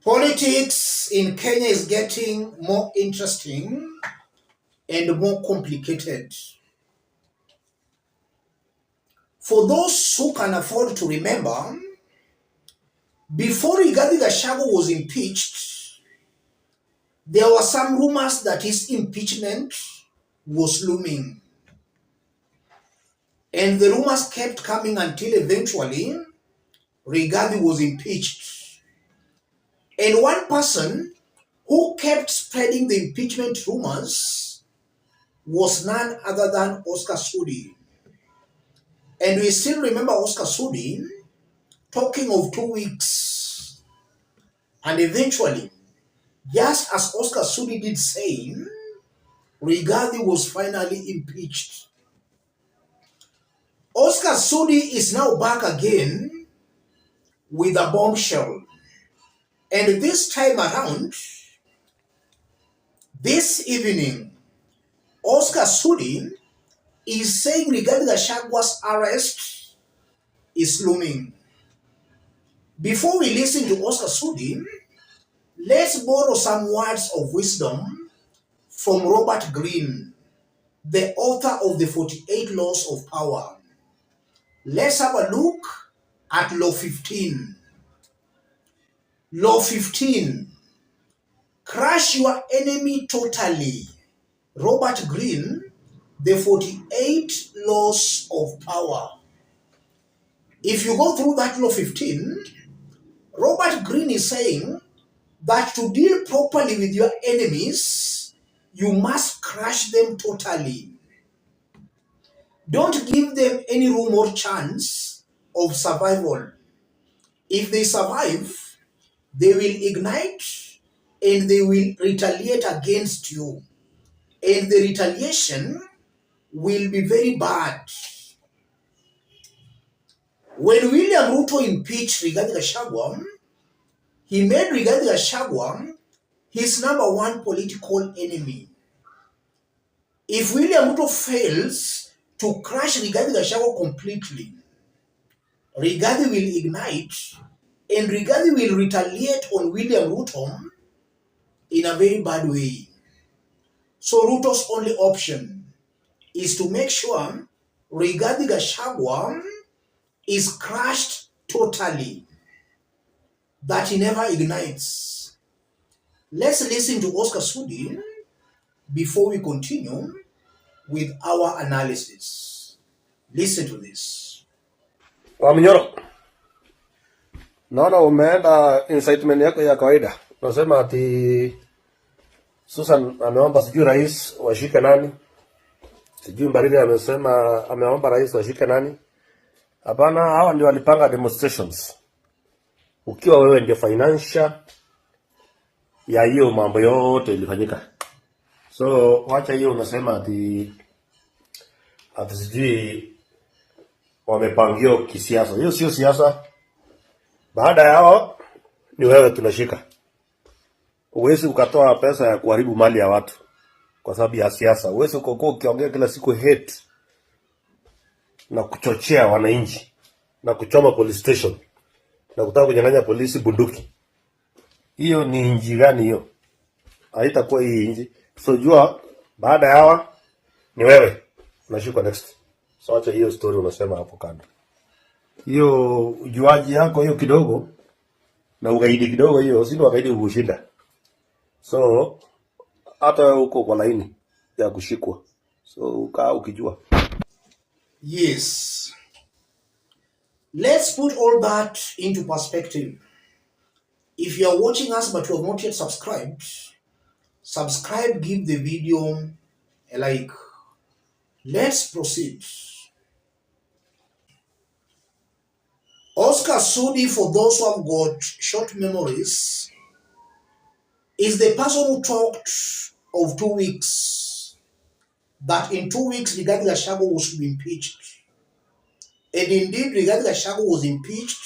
Politics in Kenya is getting more interesting and more complicated. For those who can afford to remember, before Rigathi Gachagua was impeached, there were some rumors that his impeachment was looming. And the rumors kept coming until eventually Rigathi was impeached. And one person who kept spreading the impeachment rumors was none other than Oscar Sudi. And we still remember Oscar Sudi talking of 2 weeks. And eventually, just as Oscar Sudi did say, Rigathi was finally impeached. Oscar Sudi is now back again with a bombshell. And this time around, this evening, Oscar Sudi is saying Rigathi Gachagua's arrest is looming. Before we listen to Oscar Sudi, let's borrow some words of wisdom from Robert Greene, the author of the 48 Laws of Power. Let's have a look at Law 15. Law 15. Crush your enemy totally. Robert Greene, the 48 Laws of Power. If you go through that Law 15, Robert Greene is saying that to deal properly with your enemies, you must crush them totally. Don't give them any room or chance of survival. If they survive, they will ignite and they will retaliate against you. And the retaliation will be very bad. When William Ruto impeached Rigathi Gachagua, he made Rigathi Gachagua his number one political enemy. If William Ruto fails to crush Rigathi Gachagua completely, Rigathi will ignite and Rigathi will retaliate on William Ruto in a very bad way. So Ruto's only option is to make sure Rigathi Gachagua is crushed totally, that he never ignites. Let's listen to Oscar Sudi before we continue with our analysis. Listen to this. Waminyoro, naona umeenda incitement yako ya kawaida. Unasema ati Susan ameomba sijui rais washike nani? Sijui Mbariri amesema ameomba rais washike nani? Hapana, hawa ndio walipanga demonstrations. Ukiwa wewe ndio financial ya hiyo mambo yote ilifanyika. So wacha hiyo unasema ati sijui wamepangio kisiasa. Hiyo sio siasa. Baada ya hao ni wewe tunashika. Uwezi ukatoa pesa ya kuharibu mali ya watu kwa sababu ya siasa. Uwezi ukokuwa ukiongea kila siku hate na kuchochea wananchi na kuchoma police station na kutaka kunyang'anya polisi bunduki. Hiyo ni inji gani hiyo? Haitakuwa hii inji. So jua baada ya hawa ni wewe unashika next. So acha hiyo story unasema hapo kando. Hiyo ujuaji yako hiyo kidogo na ugaidi kidogo hiyo sio wakaidi kushinda. So hata uko kwa laini ya kushikwa. So ukaa ukijua. Yes. Let's put all that into perspective. If you are watching us but you have not yet subscribed, subscribe, give the video a like. Let's proceed. Oscar Sudi, for those who have got short memories, is the person who talked of 2 weeks, that in 2 weeks Rigathi Gachagua was to be impeached. And indeed, Rigathi Gachagua was impeached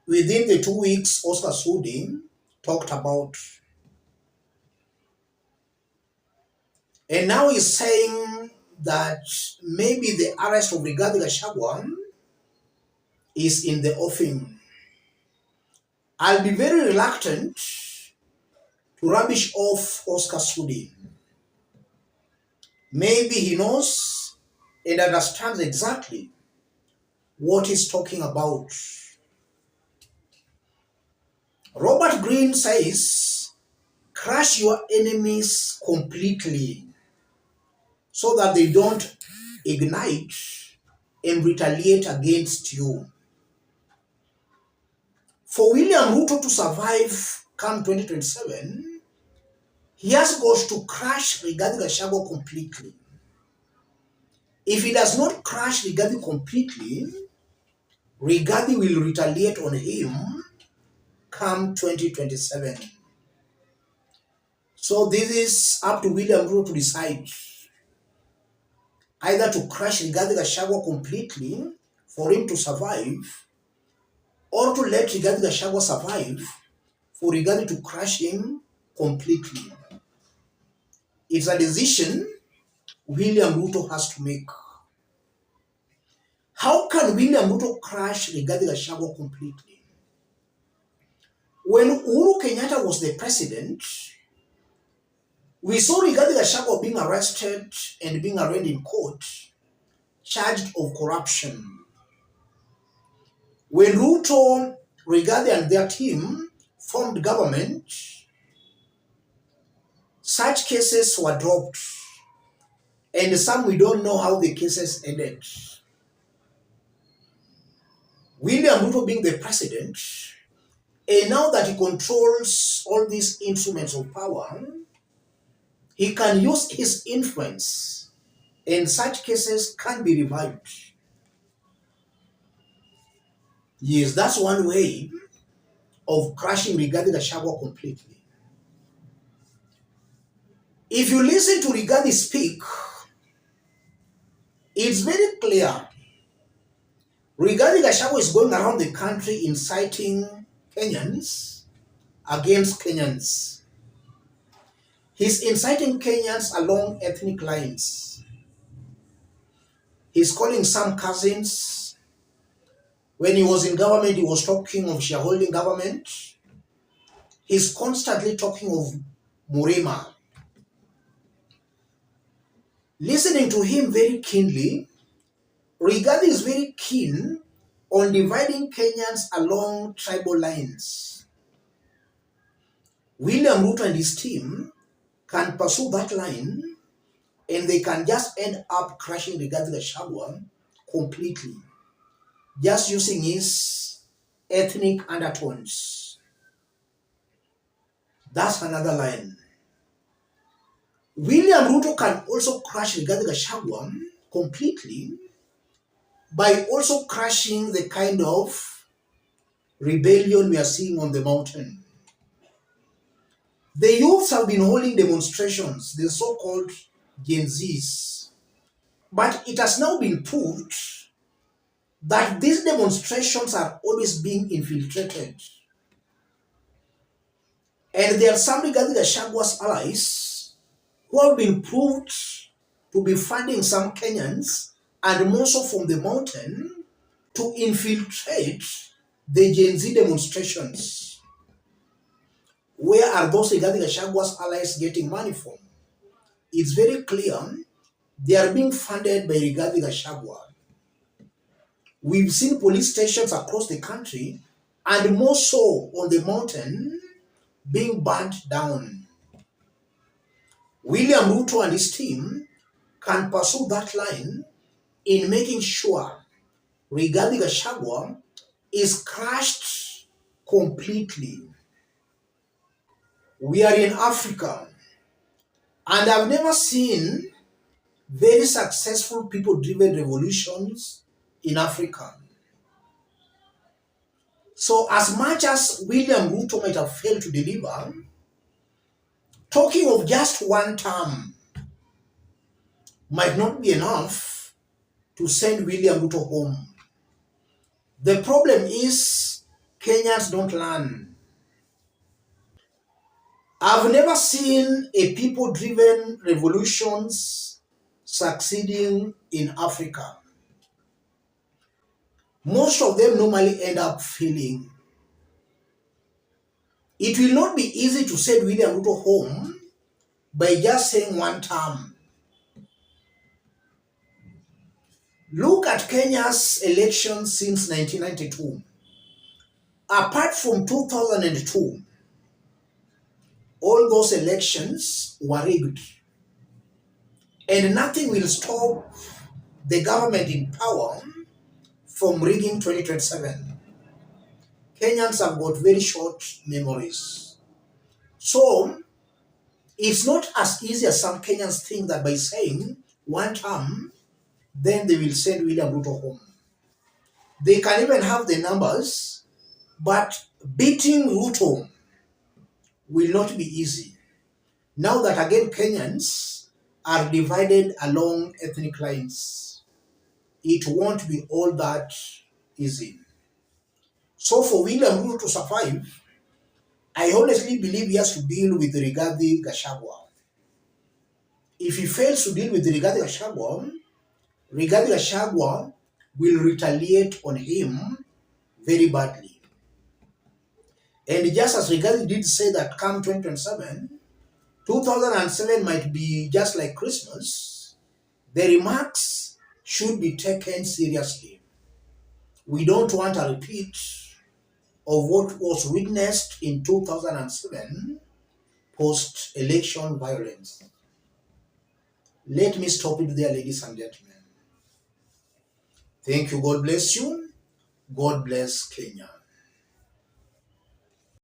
within the 2 weeks Oscar Sudi talked about. And now he's saying that maybe the arrest of Rigathi Gachagua is in the offing. I'll be very reluctant to rubbish off Oscar Sudi. Maybe he knows and understands exactly what he's talking about. Robert Greene says, crush your enemies completely so that they don't ignite and retaliate against you. For William Ruto to survive come 2027, he has got to crush Rigathi Gachagua completely. If he does not crush Rigathi completely, Rigathi will retaliate on him come 2027. So this is up to William Ruto to decide either to crush Rigathi Gachagua completely for him to survive, or to let Rigathi Gachagua survive for Rigathi to crush him completely. It's a decision William Ruto has to make. How can William Ruto crush Rigathi Gachagua completely? When Uhuru Kenyatta was the president, we saw Rigathi Gachagua being arrested and being arraigned in court, charged of corruption. When Ruto, Rigathi and their team formed government, such cases were dropped, and some we don't know how the cases ended. William Ruto being the president, and now that he controls all these instruments of power, he can use his influence, and such cases can be revived. Yes, that's one way of crushing Rigathi Gachagua completely. If you listen to Rigathi speak, it's very clear. Rigathi Gachagua is going around the country inciting Kenyans against Kenyans. He's inciting Kenyans along ethnic lines. He's calling some cousins. When he was in government, he was talking of shareholding government. He's constantly talking of Murema. Listening to him very keenly, Rigathi is very keen on dividing Kenyans along tribal lines. William Ruto and his team can pursue that line, and they can just end up crushing Rigathi Gachagua completely, just using his ethnic undertones. That's another line. William Ruto can also crush Rigathi Gachagua completely by also crushing the kind of rebellion we are seeing on the mountain. The youths have been holding demonstrations, the so-called Gen Zs. But it has now been proved that these demonstrations are always being infiltrated. And there are some Rigathi Gachagua's allies who have been proved to be funding some Kenyans, and more so from the mountain, to infiltrate the Gen Z demonstrations. Where are those Rigathi Gachagua's allies getting money from? It's very clear they are being funded by Rigathi Gachagua. We've seen police stations across the country, and more so on the mountain, being burnt down. William Ruto and his team can pursue that line in making sure Rigathi Gachagua is crushed completely. We are in Africa, and I've never seen very successful people-driven revolutions in Africa. So as much as William Ruto might have failed to deliver, talking of just one term might not be enough to send William Ruto home. The problem is Kenyans don't learn. I've never seen a people-driven revolutions succeeding in Africa. Most of them normally end up failing. It will not be easy to send William Ruto home by just saying one term. Look at Kenya's elections since 1992. Apart from 2002, all those elections were rigged. And nothing will stop the government in power from rigging 2027. Kenyans have got very short memories. So, it's not as easy as some Kenyans think that by saying one term, then they will send William Ruto home. They can even have the numbers, but beating Ruto will not be easy. Now that again Kenyans are divided along ethnic lines, it won't be all that easy. So for William Ruto to survive, I honestly believe he has to deal with Rigathi Gachagua. If he fails to deal with Rigathi Gachagua will retaliate on him very badly. And just as Rigathi did say that come 2027, 2007 might be just like Christmas, the remarks should be taken seriously. We don't want a repeat of what was witnessed in 2007 post-election violence. Let me stop it there, ladies and gentlemen. Thank you. God bless you. God bless Kenya.